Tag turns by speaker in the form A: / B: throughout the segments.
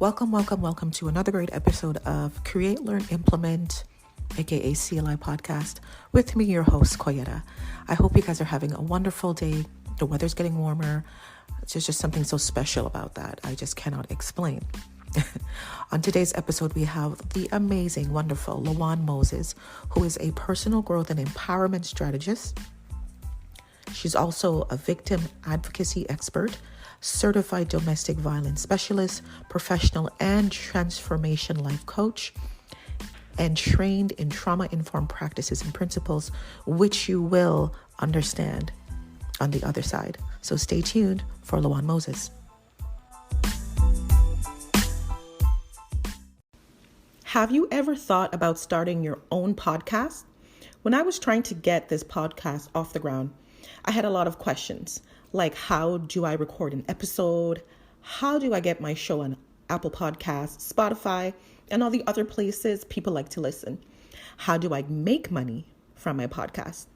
A: Welcome to another great episode of Create.Learn.Implement, aka CLI podcast, with me, your host, Koyeta. I hope you guys are having a wonderful day. The weather's getting warmer. There's just something so special about that. I just cannot explain. On today's episode, we have the amazing, wonderful LaWann Moses, who is a personal growth and empowerment strategist. She's also a victim advocacy expert, certified domestic violence specialist, professional and transformation life coach, and trained in trauma-informed practices and principles, which you will understand on the other side. So stay tuned for LaWann Moses. Have you ever thought about starting your own podcast? When I was trying to get this podcast off the ground, I had a lot of questions, like how do I record an episode? How do I get my show on Apple Podcasts, Spotify, and all the other places people like to listen? How do I make money from my podcast?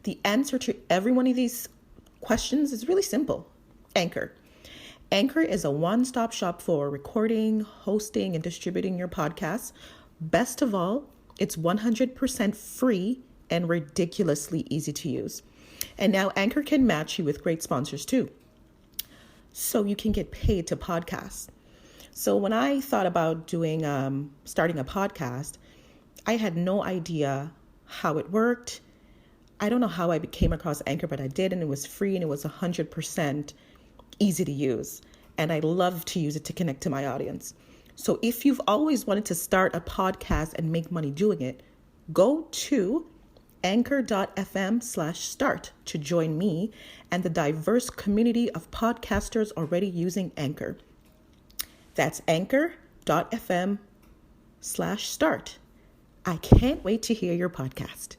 A: The answer to every one of these questions is really simple. Anchor. Anchor is a one-stop shop for recording, hosting, and distributing your podcasts. Best of all, it's 100% free and ridiculously easy to use. And now Anchor can match you with great sponsors too, so you can get paid to podcast. So when I thought about starting a podcast, I had no idea how it worked. I don't know how I came across Anchor, but I did, and it was free and it was 100% easy to use. And I love to use it to connect to my audience. So if you've always wanted to start a podcast and make money doing it, go to anchor.fm/start to join me and the diverse community of podcasters already using Anchor. That's anchor.fm/start. I can't wait to hear your podcast.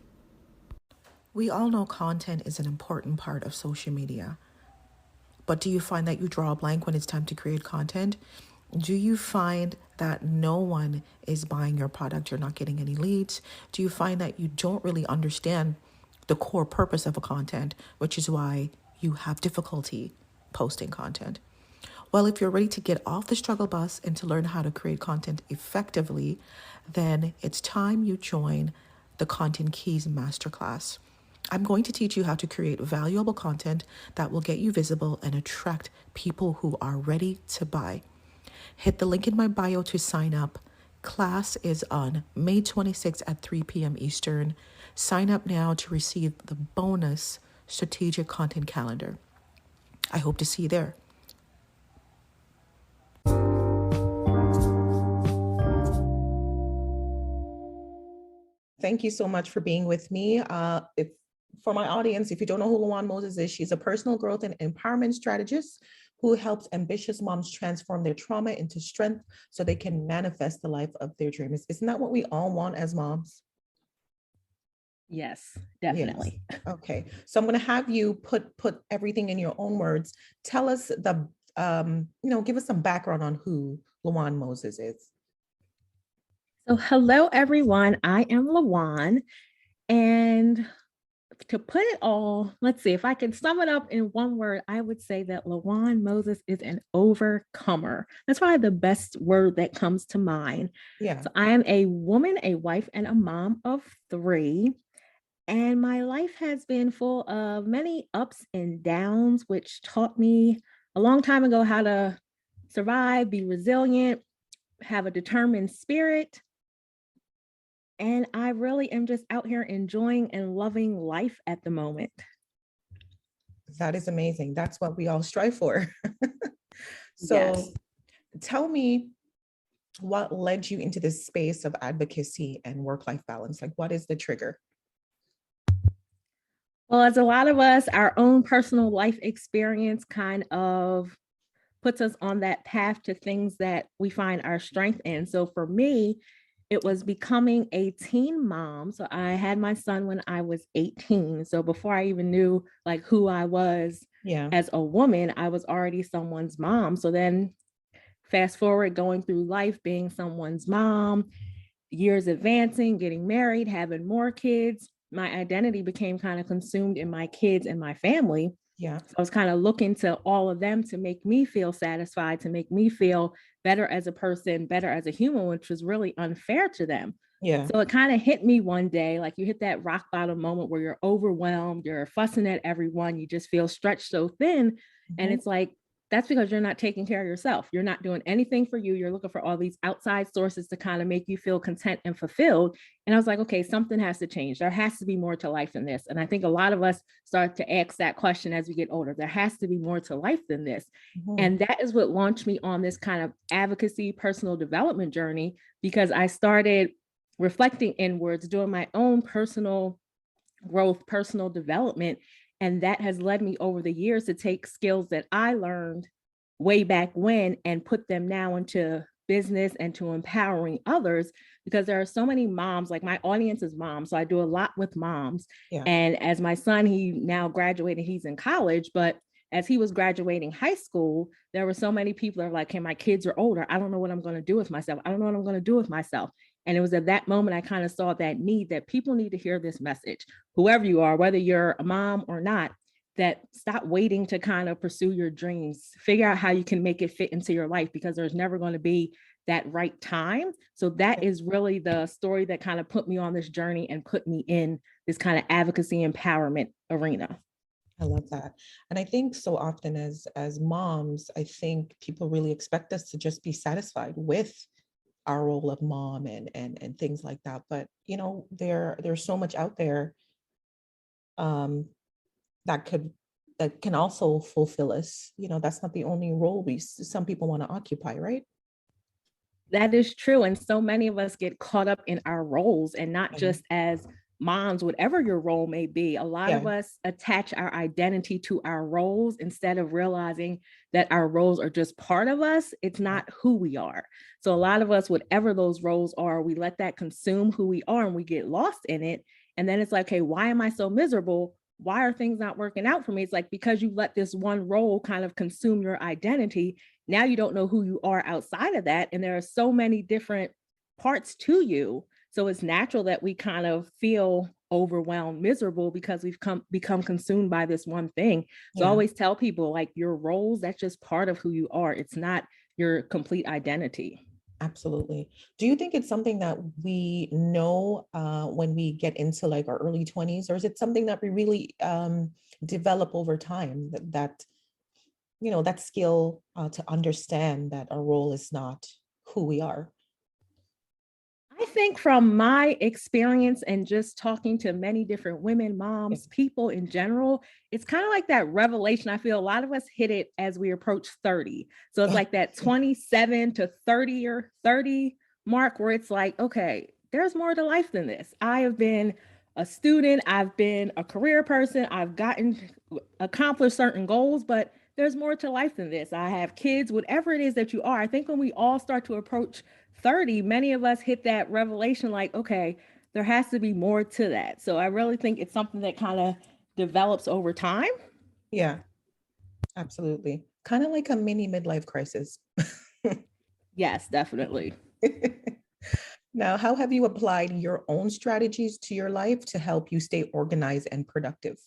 A: We all know content is an important part of social media. But do you find that you draw a blank when it's time to create content? Do you find that no one is buying your product? You're not getting any leads? Do you find that you don't really understand the core purpose of a content, which is why you have difficulty posting content? Well, if you're ready to get off the struggle bus and to learn how to create content effectively, then it's time you join the Content Keys Masterclass. I'm going to teach you how to create valuable content that will get you visible and attract people who are ready to buy. Hit the link in my bio to sign up. Class is on May 26th at 3 p.m. Eastern. Sign up now to receive the bonus strategic content calendar. I hope to see you there. Thank you so much for being with me. For my audience, if you don't know who LaWann Moses is, she's a personal growth and empowerment strategist who helps ambitious moms transform their trauma into strength so they can manifest the life of their dreams. Isn't that what we all want as moms?
B: Yes, definitely.
A: Yes. Okay. So I'm going to have you put everything in your own words. Tell us give us some background on who LaWann Moses is.
B: So hello, everyone. I am LaWann, and to put it all, let's see, if I could sum it up in one word, I would say that LaWann Moses is an overcomer. That's probably the best word that comes to mind.
A: Yeah.
B: So I am a woman, a wife, and a mom of 3. And my life has been full of many ups and downs, which taught me a long time ago how to survive, be resilient, have a determined spirit. And I really am just out here enjoying and loving life at the moment.
A: That is amazing. That's what we all strive for. So
B: Yes.
A: Tell me, what led you into this space of advocacy and work-life balance? Like, what is the trigger?
B: Well, as a lot of us, our own personal life experience kind of puts us on that path to things that we find our strength in. So for me, it was becoming a teen mom. So I had my son when I was 18. So before I even knew like who I was as a woman, I was already someone's mom. So then fast forward, going through life, being someone's mom, years advancing, getting married, having more kids, my identity became kind of consumed in my kids and my family.
A: Yeah.
B: So I was kind of looking to all of them to make me feel satisfied, to make me feel better as a person, better as a human, which was really unfair to them.
A: Yeah.
B: So it kind of hit me one day, like you hit that rock bottom moment where you're overwhelmed, you're fussing at everyone, you just feel stretched so thin. And
A: Mhm.
B: it's like, that's because you're not taking care of yourself. You're not doing anything for you. You're looking for all these outside sources to kind of make you feel content and fulfilled. And I was like, okay, something has to change. There has to be more to life than this. And I think a lot of us start to ask that question as we get older. There has to be more to life than this.
A: Mhm.
B: And that is what launched me on this kind of advocacy, personal development journey, because I started reflecting inwards, doing my own personal growth, personal development. And that has led me over the years to take skills that I learned way back when and put them now into business and to empowering others, because there are so many moms. Like my audience is moms, so I do a lot with moms.
A: Yeah.
B: And as my son, he now graduated, he's in college, but as he was graduating high school, there were so many people that are like, hey, my kids are older, I don't know what I'm going to do with myself, I don't know what I'm going to do with myself. And it was at that moment I kind of saw that need, that people need to hear this message, whoever you are, whether you're a mom or not, that stop waiting to kind of pursue your dreams. Figure out how you can make it fit into your life, because there's never going to be that right time. So that is really the story that kind of put me on this journey and put me in this kind of advocacy empowerment arena.
A: I love that. And I think so often as moms, I think people really expect us to just be satisfied with our role of mom and things like that. But you know, there's so much out there um that could that can also fulfill us. You know, that's not the only role some people want to occupy, right?
B: That is true. And so many of us get caught up in our roles, and not
A: Yeah.
B: just as moms, whatever your role may be. A lot of
A: Yeah.
B: us attach our identity to our roles instead of realizing that our roles are just part of us. It's
A: Yeah.
B: not who we are. So a lot of us, whatever those roles are, we let that consume who we are and we get lost in it. And then it's like, hey, why am I so miserable? Why are things not working out for me? It's like, because you let this one role kind of consume your identity. Now you don't know who you are outside of that. And there are so many different parts to you. So it's natural that we kind of feel overwhelmed, miserable, because we've become consumed by this one thing. So I
A: Yeah.
B: always tell people, like, your roles, that's just part of who you are. It's not your complete identity.
A: Absolutely. Do you think it's something that we know when we get into like our early 20s, or is it something that we really develop over time? That you know, that skill to understand that our role is not who we are.
B: I think from my experience and just talking to many different women,
A: Yeah.
B: moms, people in general, it's kind of like that revelation. I feel a lot of us hit it as we approach 30. So it's like that 27 to 30 or 30 mark where it's like, okay, there's more to life than this. I have been a student, I've been a career person, I've gotten accomplished certain goals, but there's more to life than this. I have kids, whatever it is that you are. I think when we all start to approach 30, many of us hit that revelation like, okay, there has to be more to that. So I really think it's something that kind of develops over time.
A: Yeah, absolutely. Kind of like a mini midlife crisis.
B: Yes, definitely.
A: Now, how have you applied your own strategies to your life to help you stay organized and productive?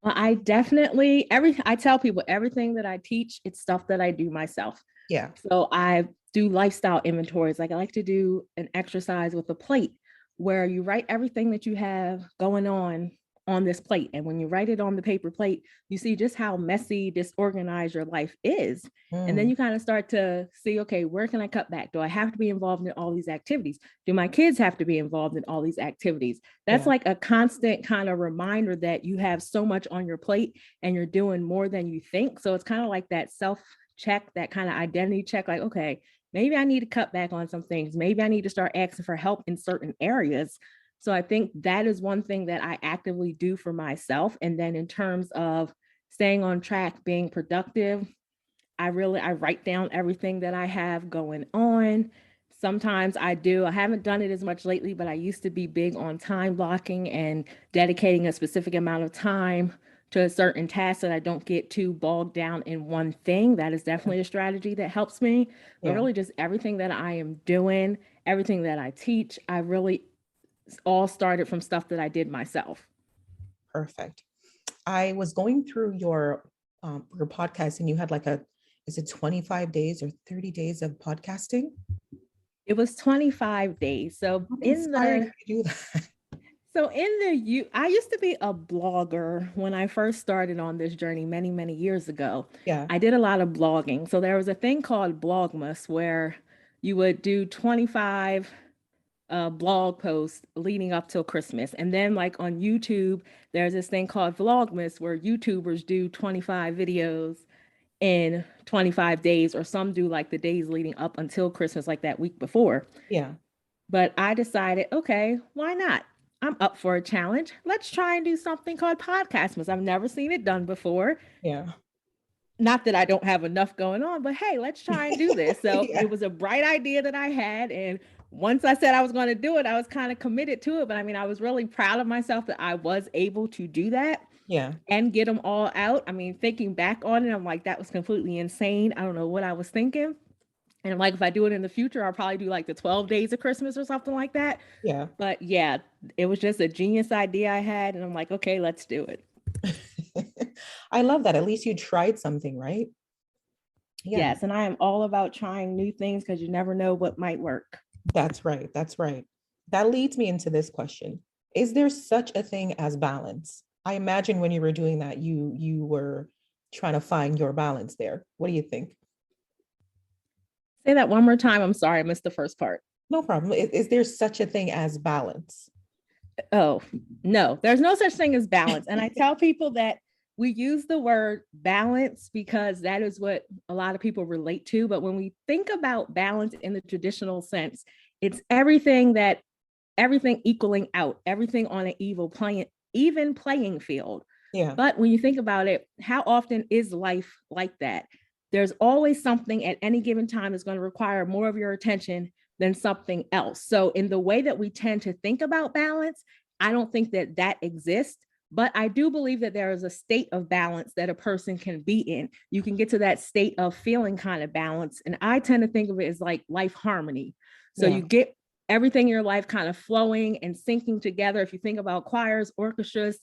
B: Well, I tell people everything that I teach, it's stuff that I do myself.
A: Yeah.
B: So I do lifestyle inventories. Like I like to do an exercise with a plate where you write everything that you have going on this plate. And when you write it on the paper plate, you see just how messy, disorganized your life is. And then
A: Mm,
B: you kind of start to see, okay, where can I cut back? Do I have to be involved in all these activities? Do my kids have to be involved in all these activities? That's
A: yeah.
B: like a constant kind of reminder that you have so much on your plate and you're doing more than you think. So it's kind of like that self check, that kind of identity check, like, okay, maybe I need to cut back on some things. Maybe I need to start asking for help in certain areas. So I think that is one thing that I actively do for myself. And then in terms of staying on track, being productive, I write down everything that I have going on. Sometimes I haven't done it as much lately, but I used to be big on time blocking and dedicating a specific amount of time to a certain task so that I don't get too bogged down in one thing. That is definitely a strategy that helps me. But
A: Yeah.
B: really, just everything that I am doing, everything that I teach, I really all started from stuff that I did myself.
A: Perfect. I was going through your podcast, and you had like is it 25 days or 30 days of podcasting?
B: It was 25 days.
A: What inspired you to do that?
B: I used to be a blogger when I first started on this journey many, many years ago.
A: Yeah,
B: I did a lot of blogging. So there was a thing called Blogmas where you would do 25 blog posts leading up till Christmas. And then like on YouTube, there's this thing called Vlogmas where YouTubers do 25 videos in 25 days, or some do like the days leading up until Christmas, like that week before.
A: yeah,
B: But I decided, okay, why not? I'm up for a challenge. Let's try and do something called Podcastmas. I've never seen it done before.
A: yeah.
B: Not that I don't have enough going on, but hey, let's try and do this. So
A: Yeah,
B: it was a bright idea that I had. And once I said I was going to do it, I was kind of committed to it. But I mean, I was really proud of myself that I was able to do that
A: yeah,
B: and get them all out. I mean, thinking back on it, I'm like, that was completely insane. I don't know what I was thinking. And I'm like, if I do it in the future, I'll probably do like the 12 days of Christmas or something like that.
A: yeah.
B: But yeah, it was just a genius idea I had. And I'm like, okay, let's do it.
A: I love that. At least you tried something, right? Yeah,
B: Yes. And I am all about trying new things because you never know what might work.
A: that's right. That's right. That leads me into this question. Is there such a thing as balance? I imagine when you were doing that, you were trying to find your balance there. What do you think?
B: Say that one more time. I'm sorry, I missed the first part.
A: No problem. Is there such a thing as balance?
B: Oh, no, there's no such thing as balance. And I tell people that we use the word balance because that is what a lot of people relate to. But when we think about balance in the traditional sense, it's everything equaling out, everything on an even playing field.
A: Yeah,
B: But when you think about it, how often is life like that? There's always something at any given time that's going to require more of your attention than something else. So in the way that we tend to think about balance, I don't think that that exists. But I do believe that there is a state of balance that a person can be in. You can get to that state of feeling kind of balance. And I tend to think of it as like life harmony. So
A: yeah,
B: you get everything in your life kind of flowing and syncing together. If you think about choirs, orchestras,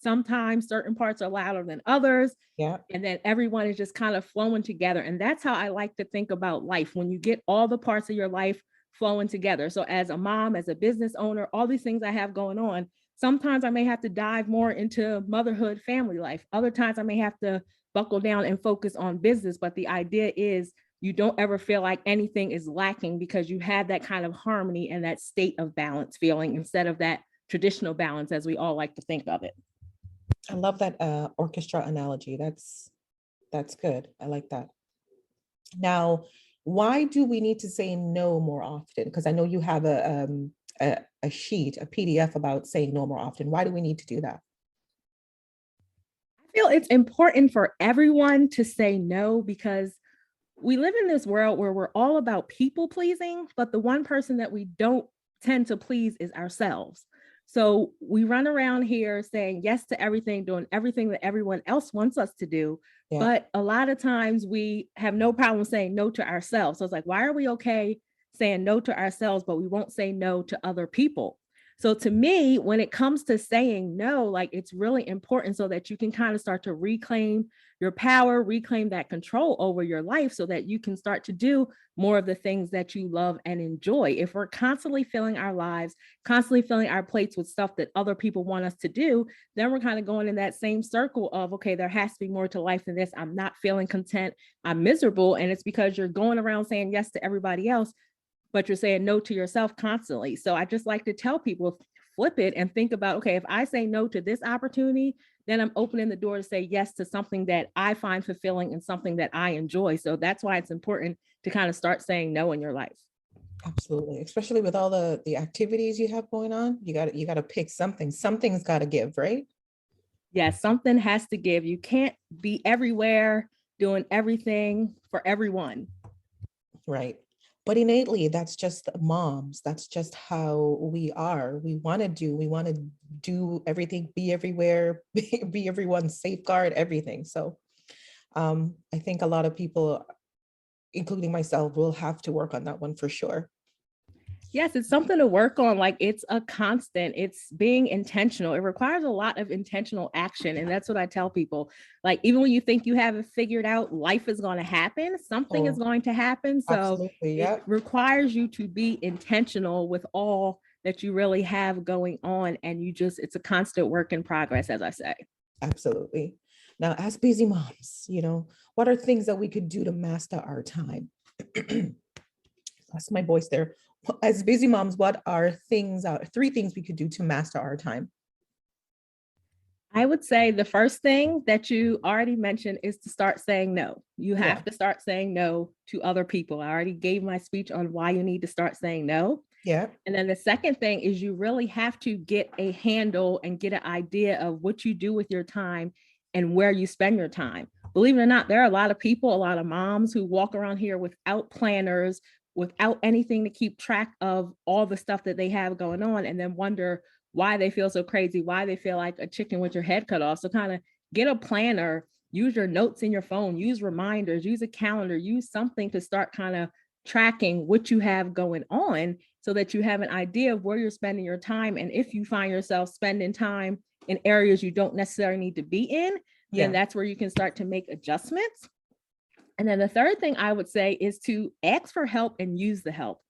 B: sometimes certain parts are louder than others.
A: yeah,
B: And then everyone is just kind of flowing together. And that's how I like to think about life, when you get all the parts of your life flowing together. So as a mom, as a business owner, all these things I have going on, sometimes I may have to dive more into motherhood, family life. Other times I may have to buckle down and focus on business. But the idea is you don't ever feel like anything is lacking because you have that kind of harmony and that state of balance feeling instead of that traditional balance as we all like to think of it.
A: I love that orchestra analogy. That's good. I like that. Now, why do we need to say no more often? Because I know you have a sheet, a PDF about saying no more often. Why do we need to do that?
B: I feel it's important for everyone to say no because we live in this world where we're all about people pleasing, but the one person that we don't tend to please is ourselves. So we run around here saying yes to everything, doing everything that everyone else wants us to do.
A: Yeah,
B: But a lot of times we have no problem saying no to ourselves. So it's like, why are we okay saying no to ourselves, but we won't say no to other people? So to me, when it comes to saying no, like it's really important so that you can kind of start to reclaim your power, reclaim that control over your life so that you can start to do more of the things that you love and enjoy. If we're constantly filling our lives, constantly filling our plates with stuff that other people want us to do, then we're kind of going in that same circle of, okay, there has to be more to life than this. I'm not feeling content. I'm miserable. And it's because you're going around saying yes to everybody else, but you're saying no to yourself constantly. So I just like to tell people, flip it and think about, okay, if I say no to this opportunity, then I'm opening the door to say yes to something that I find fulfilling and something that I enjoy. So that's why it's important to kind of start saying no in your life.
A: absolutely. Especially with all the activities you have going on, you got to pick something. Something's got to give, right?
B: Yes, something has to give. You can't be everywhere doing everything for everyone.
A: Right. But innately, that's just moms. That's just how we are. We want to do everything, be everywhere, be everyone's safeguard, everything. So I think a lot of people, including myself, will have to work on that one for sure.
B: Yes, it's something to work on. Like it's a constant, it's being intentional. It requires a lot of intentional action. And that's what I tell people. Like, even when you think you have it figured out, life is going to happen, something is
A: Oh,
B: going to happen. So
A: absolutely.
B: it
A: Yep.
B: requires you to be intentional with all that you really have going on. And it's a constant work in progress, as I say.
A: Absolutely. Now, as busy moms, what are things that we could do to master our time? That's my voice there. As busy moms, what are three things we could do to master our time?
B: I would say the first thing that you already mentioned is to start saying no. You
A: Yeah.
B: have to start saying no to other people. I already gave my speech on why you need to start saying no.
A: Yeah.
B: And then the second thing is you really have to get a handle and get an idea of what you do with your time and where you spend your time. Believe it or not, there are a lot of people, a lot of moms who walk around here without planners, without anything to keep track of all the stuff that they have going on, and then wonder why they feel so crazy, why they feel like a chicken with your head cut off. So kind of get a planner, use your notes in your phone, use reminders, use a calendar, use something to start kind of tracking what you have going on so that you have an idea of where you're spending your time. And if you find yourself spending time in areas you don't necessarily need to be in, then that's where you can start to make adjustments. And then the third thing I would say is to ask for help and use the help.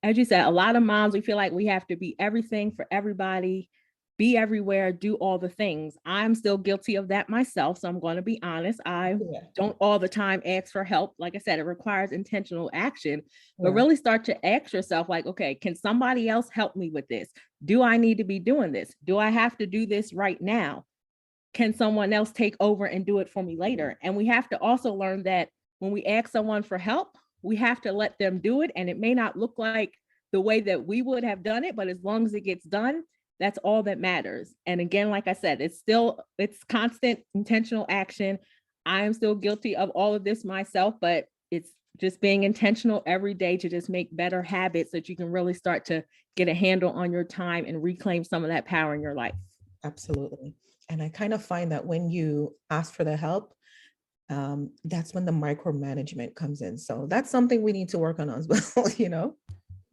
B: As you said, a lot of moms, we feel like we have to be everything for everybody, be everywhere, do all the things. I'm still guilty of that myself. So I'm going to be honest. I don't all the time ask for help. Like I said, it requires intentional action, but really start to ask yourself like, okay, can somebody else help me with this? Do I need to be doing this? Do I have to do this right now? Can someone else take over and do it for me later? And we have to also learn that when we ask someone for help, we have to let them do it. And it may not look like the way that we would have done it, but as long as it gets done, that's all that matters. And again, like I said, it's constant intentional action. I am still guilty of all of this myself, but it's just being intentional every day to just make better habits so that you can really start to get a handle on your time and reclaim some of that power in your life.
A: Absolutely. And I kind of find that when you ask for the help, that's when the micromanagement comes in. So that's something we need to work on as well.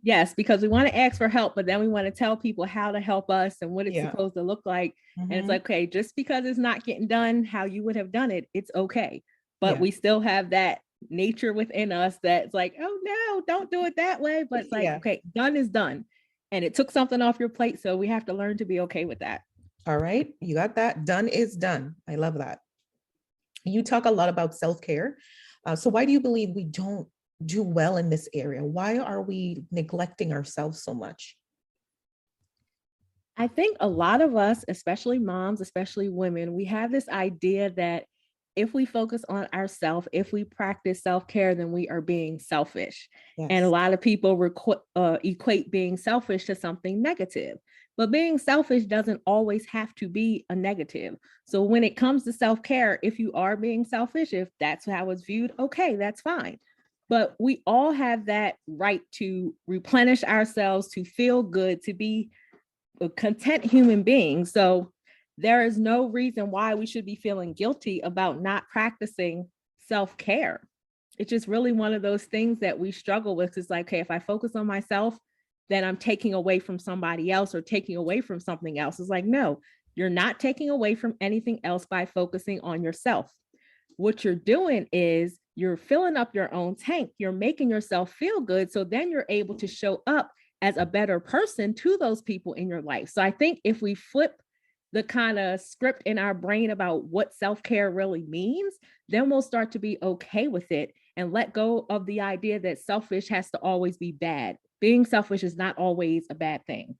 B: Yes, because we want to ask for help, but then we want to tell people how to help us and what it's supposed to look like. And it's like, okay, just because it's not getting done how you would have done it, it's okay. But we still have that nature within us that's like, oh no, don't do it that way. But it's like, okay, done is done. And it took something off your plate. So we have to learn to be okay with that.
A: All right. You got that. Done is done. I love that. You talk a lot about self-care. So why do you believe we don't do well in this area? Why are we neglecting ourselves so much?
B: I think a lot of us, especially moms, especially women, we have this idea that if we focus on ourselves, if we practice self-care, then we are being selfish. And a lot of people equate being selfish to something negative. But being selfish doesn't always have to be a negative. So when it comes to self-care, if you are being selfish, if that's how it's viewed, okay, that's fine. But we all have that right to replenish ourselves, to feel good, to be a content human being. So there is no reason why we should be feeling guilty about not practicing self-care. It's just really one of those things that we struggle with. It's like, okay, if I focus on myself, then I'm taking away from somebody else or taking away from something else. It's like, no, you're not taking away from anything else by focusing on yourself. What you're doing is you're filling up your own tank. You're making yourself feel good. So then you're able to show up as a better person to those people in your life. So I think if we flip the kind of script in our brain about what self-care really means, then we'll start to be okay with it and let go of the idea that selfish has to always be bad. Being selfish is not always a bad thing.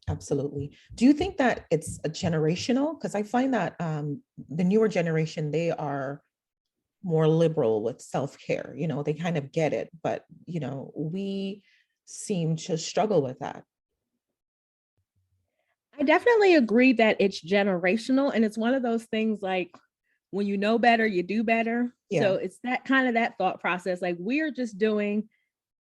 A: Absolutely. Do you think that it's a generational? Because I find that the newer generation, they are more liberal with self-care. They kind of get it, but we seem to struggle with that.
B: I definitely agree that it's generational, and it's one of those things like when you know better, you do better. So it's that kind of that thought process. Like we're just doing,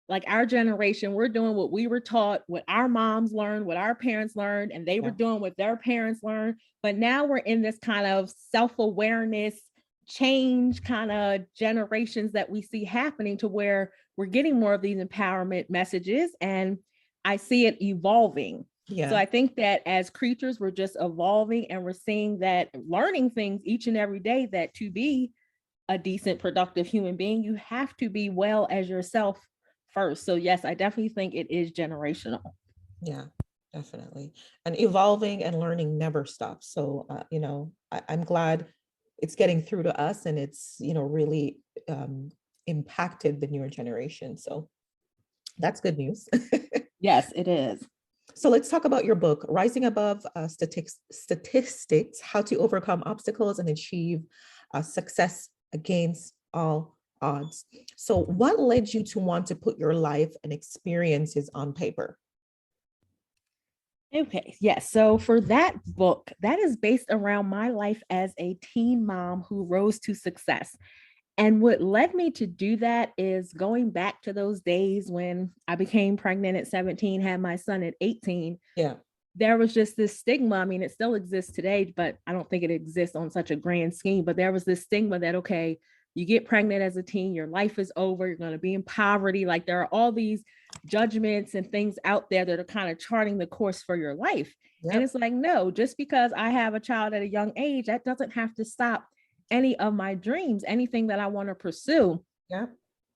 B: like our generation, we're doing what we were taught, what our moms learned, what our parents learned, and they were doing what their parents learned. But now we're in this kind of self-awareness change kind of generations that we see happening to where we're getting more of these empowerment messages. And I see it evolving.
A: Yeah.
B: So I think that as creatures, we're just evolving, and we're seeing that, learning things each and every day, that to be a decent, productive human being, you have to be well as yourself first. So yes, I definitely think it is generational.
A: Yeah, definitely. And evolving and learning never stops. So, I'm glad it's getting through to us, and it's, really impacted the newer generation. So that's good news.
B: Yes, it is.
A: So let's talk about your book, Rising Above Statistics, How to Overcome Obstacles and Achieve Success Against All Odds. So what led you to want to put your life and experiences on paper?
B: Okay, yes. So for that book, that is based around my life as a teen mom who rose to success. And what led me to do that is going back to those days when I became pregnant at 17, had my son at 18.
A: Yeah.
B: There was just this stigma. I mean, it still exists today, but I don't think it exists on such a grand scheme. But there was this stigma that, okay, you get pregnant as a teen, your life is over, you're going to be in poverty. Like, there are all these judgments and things out there that are kind of charting the course for your life.
A: Yep.
B: And it's like, no, just because I have a child at a young age, that doesn't have to stop any of my dreams, anything that I want to pursue.
A: Yeah.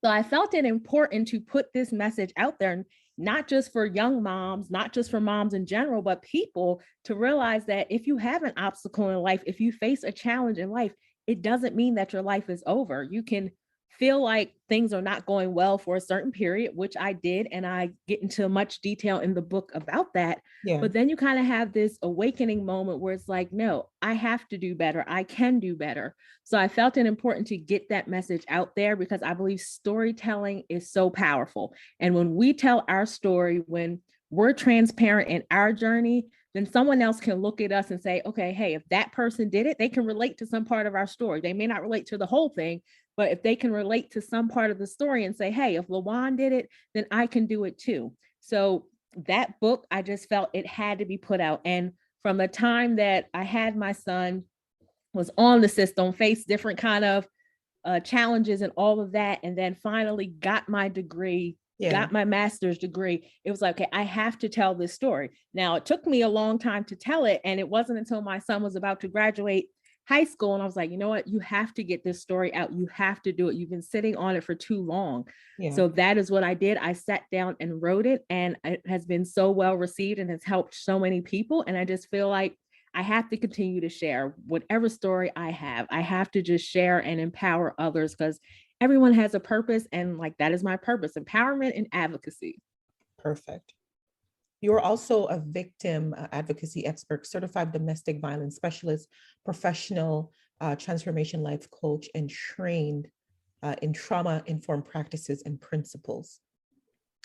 B: So I felt it important to put this message out there, not just for young moms, not just for moms in general, but people to realize that if you have an obstacle in life, if you face a challenge in life, it doesn't mean that your life is over. You can feel like things are not going well for a certain period, which I did. And I get into much detail in the book about that.
A: Yeah.
B: But then you kind of have this awakening moment where it's like, no, I have to do better. I can do better. So I felt it important to get that message out there because I believe storytelling is so powerful. And when we tell our story, when we're transparent in our journey, then someone else can look at us and say, okay, hey, if that person did it, they can relate to some part of our story. They may not relate to the whole thing, but if they can relate to some part of the story and say, hey, if LaWann did it, then I can do it too. So that book, I just felt it had to be put out. And from the time that I had my son, was on the system, faced different kind of challenges and all of that, and then finally got my degree, got my master's degree, it was like, okay, I have to tell this story. Now, it took me a long time to tell it, and it wasn't until my son was about to graduate high school, and I was like, you know what, you have to get this story out. You have to do it. You've been sitting on it for too long. Yeah. So that is what I did. I sat down and wrote it, and it has been so well received and has helped so many people. And I just feel like I have to continue to share whatever story I have. I have to just share and empower others because everyone has a purpose. And like, that is my purpose, empowerment and advocacy.
A: Perfect. You're also a victim advocacy expert, certified domestic violence specialist, professional transformation life coach, and trained in trauma-informed practices and principles.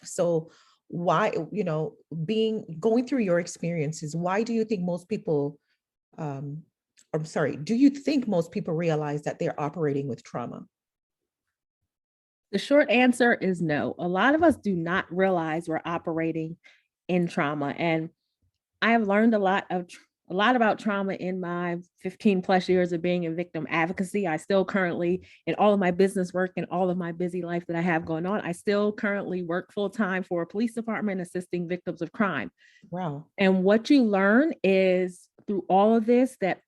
A: So why, going through your experiences, why do you think most people, do you think most people realize that they're operating with trauma?
B: The short answer is no. A lot of us do not realize we're operating in trauma. And I have learned a lot about trauma in my 15 plus years of being in victim advocacy. I still currently, in all of my business work and all of my busy life that I have going on, I still currently work full time for a police department assisting victims of crime.
A: Wow.
B: And what you learn is through all of this that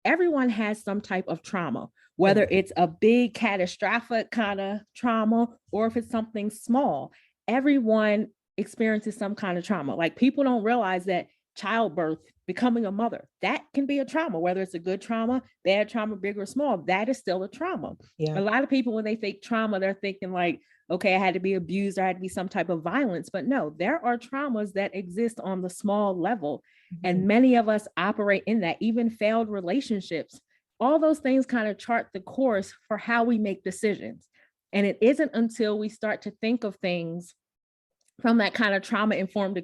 B: everyone has some type of trauma, whether it's a big catastrophic kind of trauma or if it's something small. Everyone experiences some kind of trauma. Like, people don't realize that childbirth, becoming a mother, that can be a trauma, whether it's a good trauma, bad trauma, big or small, that is still a trauma. Yeah. A lot of people, when they think trauma, they're thinking like, okay, I had to be abused, or I had to be some type of violence. But no, there are traumas that exist on the small level. Mm-hmm. And many of us operate in that, even failed relationships. All those things kind of chart the course for how we make decisions. And it isn't until we start to think of things from that kind of trauma-informed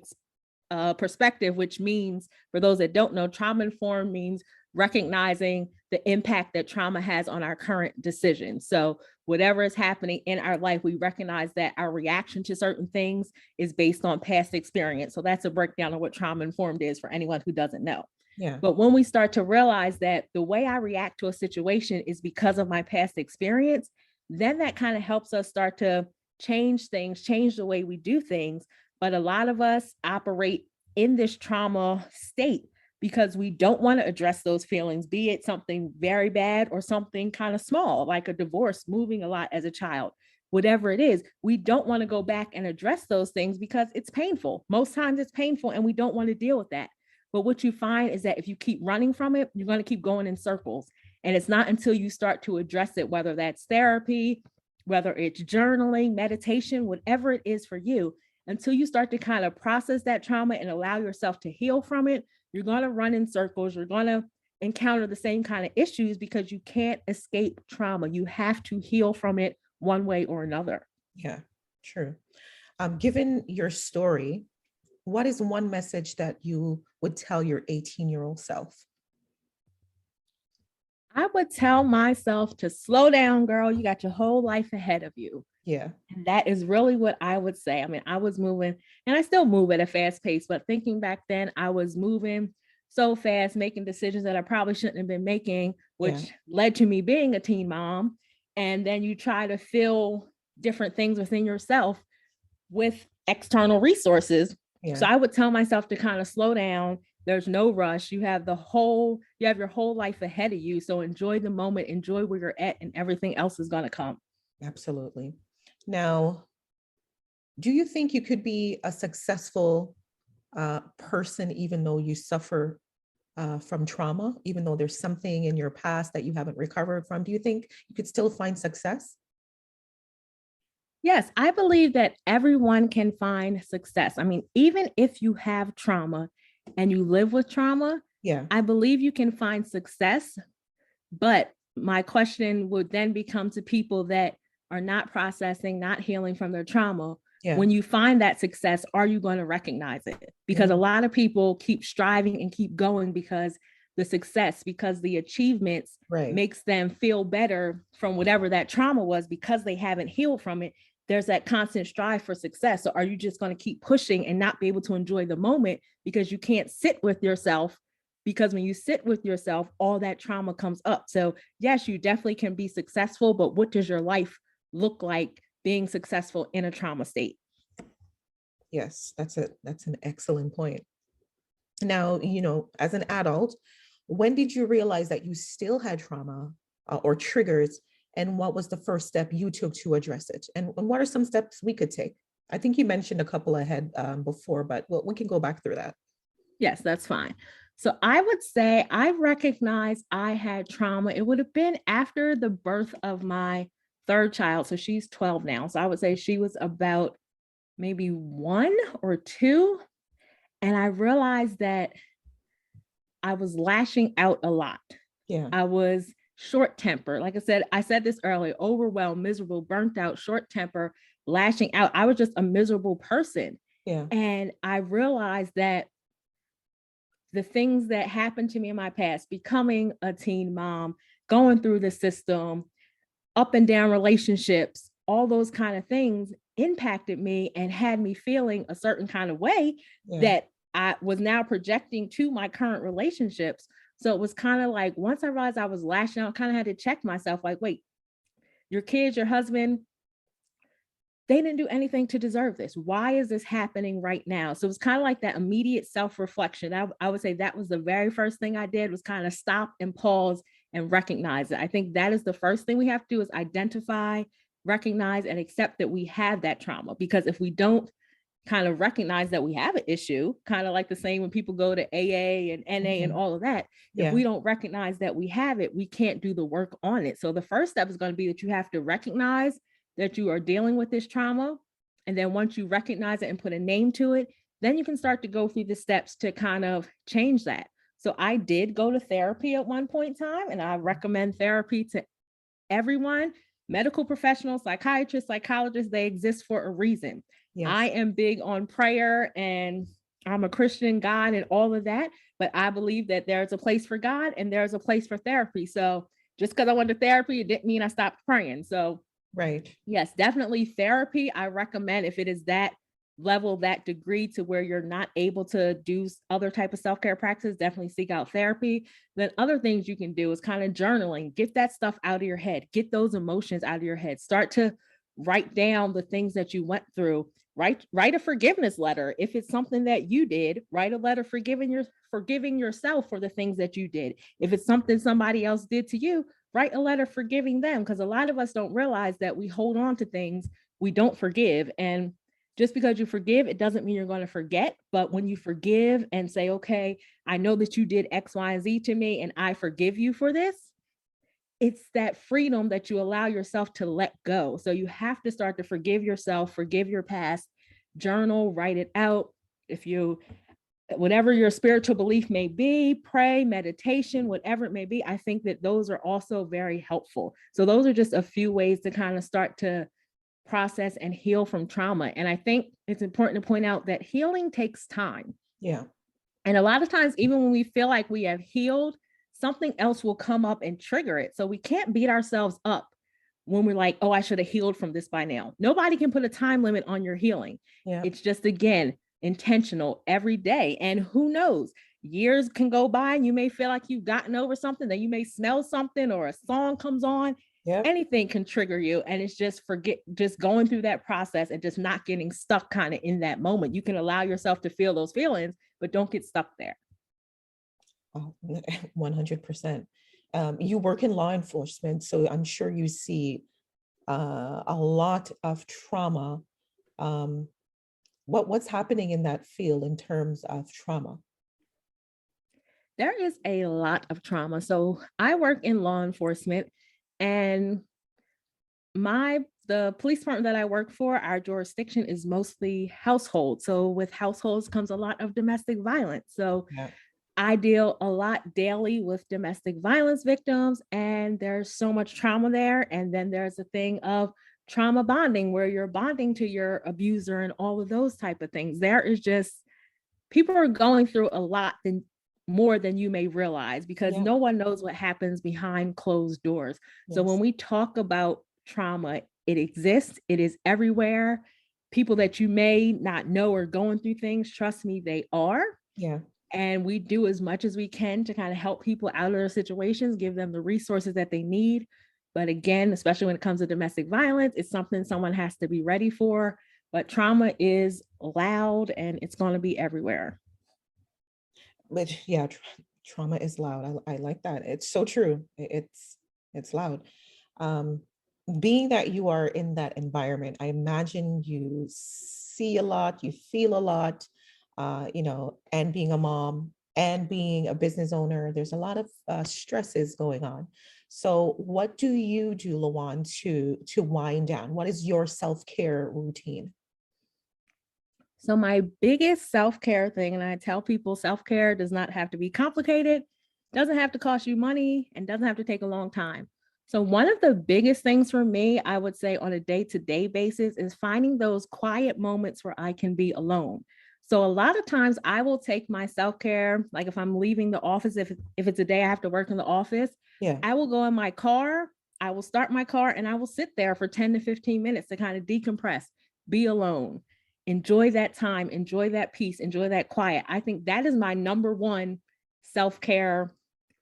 B: perspective, which means, for those that don't know, trauma-informed means recognizing the impact that trauma has on our current decisions. So whatever is happening in our life, we recognize that our reaction to certain things is based on past experience. So that's a breakdown of what trauma-informed is for anyone who doesn't know. Yeah. But when we start to realize that the way I react to a situation is because of my past experience, then that kind of helps us start to change things, change the way we do things But a lot of us operate in this trauma state because we don't want to address those feelings, be it something very bad or something kind of small, like a divorce, moving a lot as a child, whatever it is. We don't want to go back and address those things because it's painful. Most times it's painful and we don't want to deal with that. But what you find is that if you keep running from it, you're going to keep going in circles. And it's not until you start to address it, whether that's therapy, whether it's journaling, meditation, whatever it is for you, until you start to kind of process that trauma and allow yourself to heal from it, you're going to run in circles. You're going to encounter the same kind of issues because you can't escape trauma. You have to heal from it one way or another.
A: Yeah, true. Given your story, what is one message that you would tell your 18-year-old self?
B: I would tell myself to slow down, girl. You got your whole life ahead of you.
A: Yeah.
B: And that is really what I would say. I mean, I was moving and I still move at a fast pace, but thinking back then, I was moving so fast, making decisions that I probably shouldn't have been making, which led to me being a teen mom. And then you try to fill different things within yourself with external resources.
A: Yeah.
B: So I would tell myself to kind of slow down. There's no rush. You have your whole life ahead of you. So enjoy the moment, enjoy where you're at, and everything else is going to come.
A: Absolutely. Now, do you think you could be a successful person even though you suffer from trauma, even though there's something in your past that you haven't recovered from? Do you think you could still find success?
B: Yes, I believe that everyone can find success. I mean, even if you have trauma and you live with trauma, I believe you can find success. But my question would then become to people that are not processing, not healing from their trauma. When you find that success, are you going to recognize it? Because a lot of people keep striving and keep going because the success, because the achievements makes them feel better from whatever that trauma was, because they haven't healed from it. There's that constant strive for success. So are you just going to keep pushing and not be able to enjoy the moment because you can't sit with yourself? Because when you sit with yourself, all that trauma comes up. So yes, you definitely can be successful, but what does your life look like being successful in a trauma state?
A: Yes, that's an excellent point. Now, as an adult, when did you realize that you still had trauma or triggers, and what was the first step you took to address it? And what are some steps we could take? I think you mentioned a couple ahead before, but we can go back through that.
B: Yes, that's fine. So I would say I recognized I had trauma. It would have been after the birth of my third child. So she's 12 now. So I would say she was about maybe 1 or 2. And I realized that I was lashing out a lot. I was short tempered. Like I said this earlier, overwhelmed, miserable, burnt out, short temper, lashing out. I was just a miserable person. And I realized that the things that happened to me in my past, becoming a teen mom, going through the system, up and down relationships, all those kind of things impacted me and had me feeling a certain kind of way that I was now projecting to my current relationships. So it was kind of like, once I realized I was lashing out, I kind of had to check myself, like, wait, your kids, your husband, they didn't do anything to deserve this. Why is this happening right now? So it was kind of like that immediate self-reflection. I would say that was the very first thing I did, was kind of stop and pause and recognize it. I think that is the first thing we have to do, is identify, recognize, and accept that we have that trauma. Because if we don't kind of recognize that we have an issue, kind of like the same when people go to AA and NA and all of that, if we don't recognize that we have it, we can't do the work on it. So the first step is going to be that you have to recognize that you are dealing with this trauma. And then once you recognize it and put a name to it, then you can start to go through the steps to kind of change that. So I did go to therapy at one point in time, and I recommend therapy to everyone. Medical professionals, psychiatrists, psychologists, they exist for a reason. I am big on prayer, and I'm a Christian, God, and all of that. But I believe that there's a place for God and there's a place for therapy. So just because I went to therapy, it didn't mean I stopped praying. So yes, definitely therapy. I recommend, if it is that level, that degree to where you're not able to do other type of self-care practices, definitely seek out therapy. Then other things you can do is kind of journaling, get that stuff out of your head, get those emotions out of your head, start to write down the things that you went through. Write a forgiveness letter. If it's something that you did, write a letter forgiving yourself for the things that you did. If it's something somebody else did to you, write a letter forgiving them, because a lot of us don't realize that we hold on to things we don't forgive. And just because you forgive, it doesn't mean you're going to forget. But when you forgive and say, okay, I know that you did X, Y, and Z to me, and I forgive you for this, it's that freedom that you allow yourself to let go. So you have to start to forgive yourself, forgive your past, journal, write it out. If you, whatever your spiritual belief may be, pray, meditation, whatever it may be, I think that those are also very helpful. So those are just a few ways to kind of start to process and heal from trauma. And I think it's important to point out that healing takes time.
A: Yeah.
B: And a lot of times, even when we feel like we have healed, something else will come up and trigger it. So we can't beat ourselves up when we're like, oh, I should have healed from this by now. Nobody can put a time limit on your healing.
A: Yeah.
B: It's just, again, intentional every day. And who knows, years can go by and you may feel like you've gotten over something, that you may smell something or a song comes on. Yep. Anything can trigger you. And it's just going through that process and just not getting stuck kind of in that moment. You can allow yourself to feel those feelings, but don't get stuck there.
A: Oh, 100%. You work in law enforcement, so I'm sure you see a lot of trauma. What's happening in that field in terms of trauma?
B: There is a lot of trauma. So I work in law enforcement, and the police department that I work for, our jurisdiction is mostly household. So with households comes a lot of domestic violence. So yeah. I deal a lot daily with domestic violence victims, and there's so much trauma there. And then there's a thing of trauma bonding, where you're bonding to your abuser and all of those type of things. There is just, people are going through a lot more than you may realize, because no one knows what happens behind closed doors. Yes. So when we talk about trauma, it exists, it is everywhere. People that you may not know are going through things, trust me, they are. Yeah. And we do as much as we can to kind of help people out of their situations, give them the resources that they need. But again, especially when it comes to domestic violence, it's something someone has to be ready for. But trauma is loud and it's going to be everywhere.
A: But yeah, trauma is loud. I like that. It's so true. It's loud. Being that you are in that environment, I imagine you see a lot, you feel a lot, and being a mom and being a business owner, there's a lot of stresses going on. So what do you do, LaWann, to wind down? What is your self-care routine?
B: So my biggest self-care thing, and I tell people self-care does not have to be complicated, doesn't have to cost you money, and doesn't have to take a long time. So one of the biggest things for me, I would say on a day-to-day basis, is finding those quiet moments where I can be alone. So a lot of times I will take my self-care, like if I'm leaving the office, if it's a day I have to work in the office, I will go in my car, I will start my car, and I will sit there for 10 to 15 minutes to kind of decompress, be alone, enjoy that time, enjoy that peace, enjoy that quiet. I think that is my number one self-care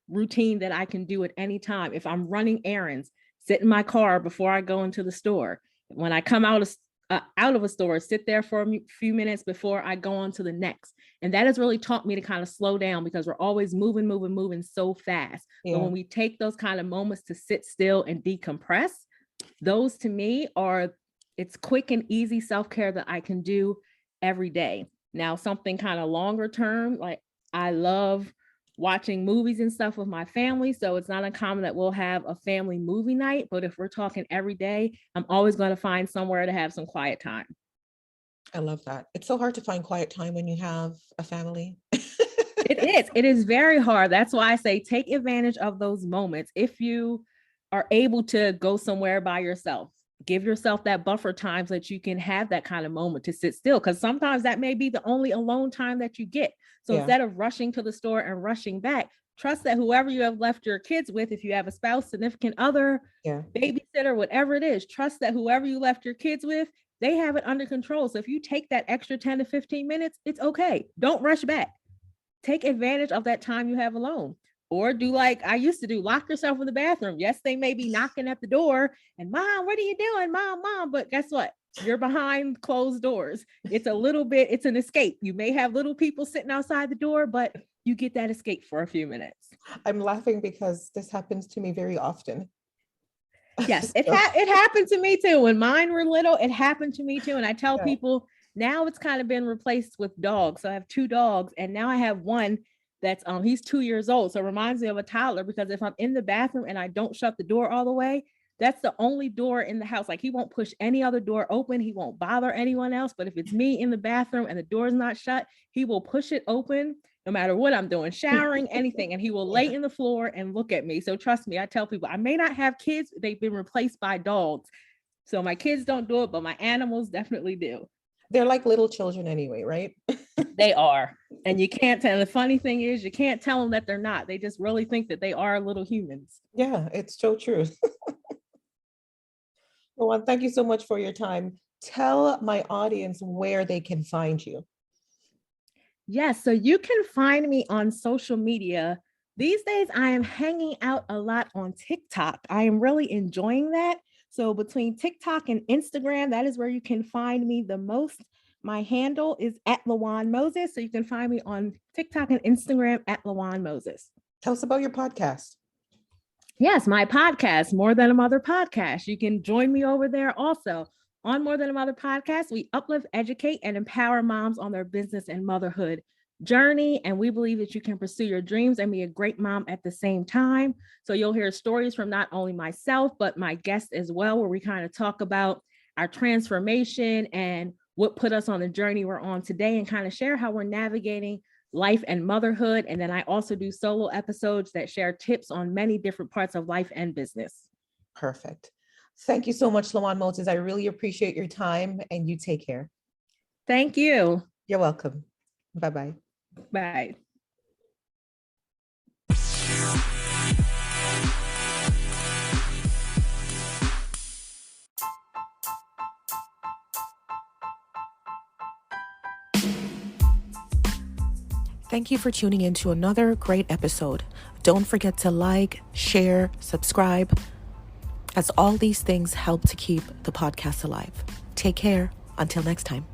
B: routine that I can do at any time. If I'm running errands, sit in my car before I go into the store. When I come out of a store, sit there for a few minutes before I go on to the next. And that has really taught me to kind of slow down, because we're always moving so fast. Yeah. But when we take those kind of moments to sit still and decompress, those to me it's quick and easy self-care that I can do every day. Now, something kind of longer term, like I love watching movies and stuff with my family. So it's not uncommon that we'll have a family movie night, but if we're talking every day, I'm always going to find somewhere to have some quiet time.
A: I love that. It's so hard to find quiet time when you have a family.
B: It is very hard. That's why I say take advantage of those moments. If you are able to go somewhere by yourself, give yourself that buffer time so that you can have that kind of moment to sit still, because sometimes that may be the only alone time that you get. So instead of rushing to the store and rushing back, trust that whoever you have left your kids with, if you have a spouse, significant other, babysitter, whatever it is, trust that whoever you left your kids with, they have it under control. So if you take that extra 10 to 15 minutes, it's okay. Don't rush back. Take advantage of that time you have alone. Or do like I used to do, lock yourself in the bathroom. Yes, they may be knocking at the door and mom, what are you doing? Mom. But guess what? You're behind closed doors. It's an escape. You may have little people sitting outside the door, but you get that escape for a few minutes.
A: I'm laughing because this happens to me very often.
B: Yes, it happened to me too. When mine were little, it happened to me too. And I tell people now it's kind of been replaced with dogs. So I have 2 dogs, and now I have one that's he's 2 years old. So it reminds me of a toddler, because if I'm in the bathroom and I don't shut the door all the way, that's the only door in the house. Like, he won't push any other door open. He won't bother anyone else. But if it's me in the bathroom and the door is not shut, he will push it open no matter what I'm doing, showering, anything. And he will lay in the floor and look at me. So trust me, I tell people, I may not have kids. They've been replaced by dogs. So my kids don't do it, but my animals definitely do.
A: They're like little children anyway, right?
B: They are. And you can't tell. The funny thing is, you can't tell them that they're not. They just really think that they are little humans.
A: Yeah, it's so true. LaWann, thank you so much for your time. Tell my audience where they can find you.
B: Yes, so you can find me on social media. These days, I am hanging out a lot on TikTok. I am really enjoying that. So between TikTok and Instagram, that is where you can find me the most. My handle is @LaWann Moses. So you can find me on TikTok and Instagram @LaWann Moses.
A: Tell us about your podcast.
B: Yes, my podcast, More Than a Mother Podcast. You can join me over there also. On More Than a Mother Podcast, we uplift, educate, and empower moms on their business and motherhood journey. And we believe that you can pursue your dreams and be a great mom at the same time. So you'll hear stories from not only myself, but my guests as well, where we kind of talk about our transformation and what put us on the journey we're on today, and kind of share how we're navigating life and motherhood. And then I also do solo episodes that share tips on many different parts of life and business.
A: Perfect. Thank you so much, LaWann Moses. I really appreciate your time, and you take care.
B: Thank you.
A: You're welcome. Bye-bye.
B: Bye.
A: Thank you for tuning in to another great episode. Don't forget to like, share, subscribe, as all these things help to keep the podcast alive. Take care. Until next time.